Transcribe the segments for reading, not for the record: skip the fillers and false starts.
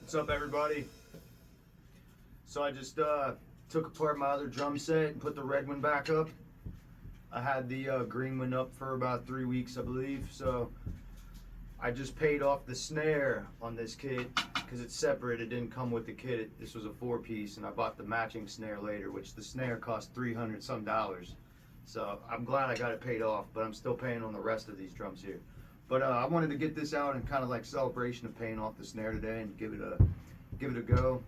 What's up, everybody? So I just took apart my other drum set and put the red one back up. I had the green one up for about 3 weeks, I believe. So I just paid off the snare on this kit because it's separate. It didn't come with the kit. This was a 4-piece, and I bought the matching snare later, which the snare cost $300 some. So I'm glad I got it paid off, but I'm still paying on the rest of these drums here. But I wanted to get this out in kind of like celebration of paying off the snare today and give it a go.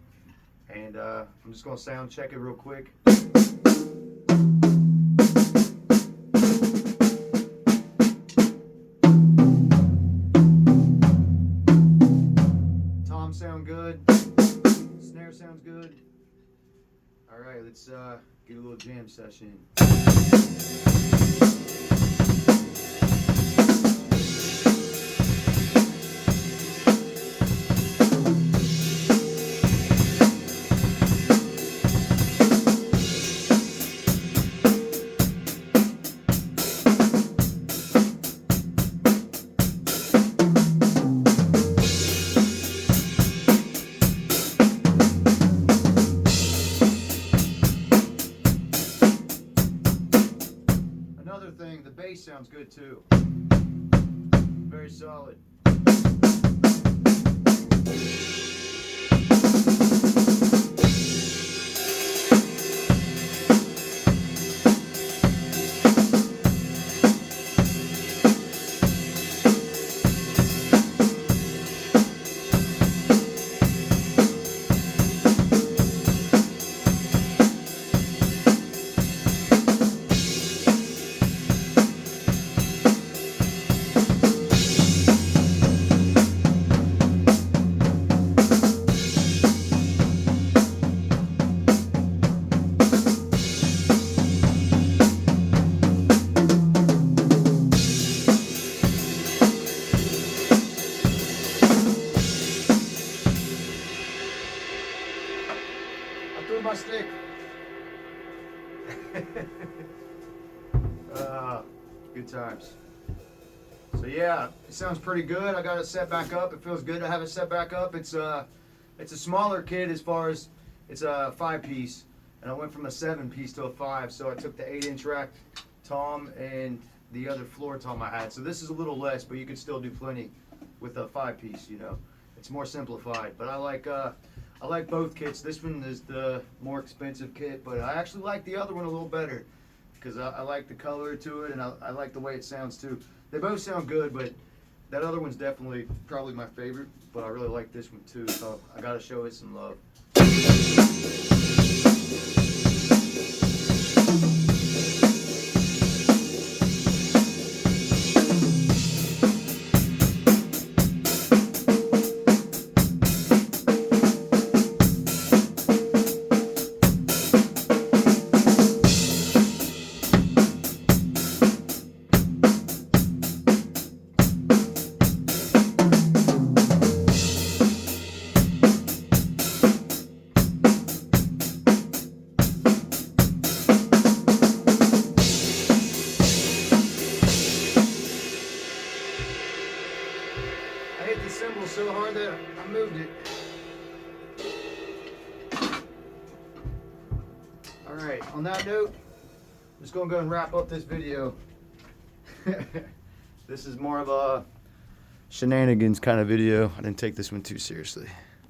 And I'm just gonna sound check it real quick. Toms sound good. Snare sounds good. All right, let's get a little jam session. Another thing, the bass sounds good too. Very solid. My stick. Good times. So yeah, it sounds pretty good. I got it set back up. It feels good to have it set back up. It's a smaller kit as far as it's a 5-piece, and I went from a 7-piece to a 5. So I took the 8-inch rack tom and the other floor tom I had. So this is a little less, but you could still do plenty with a 5-piece. You know, it's more simplified. But I like both kits. This one is the more expensive kit, but I actually like the other one a little better because I like the color to it, and I like the way it sounds too. They both sound good, but that other one's definitely probably my favorite, but I really like this one too, so I gotta show it some love. I hit the cymbal so hard that I moved it. Alright, on that note, I'm just going to go and wrap up this video. This is more of a shenanigans kind of video. I didn't take this one too seriously.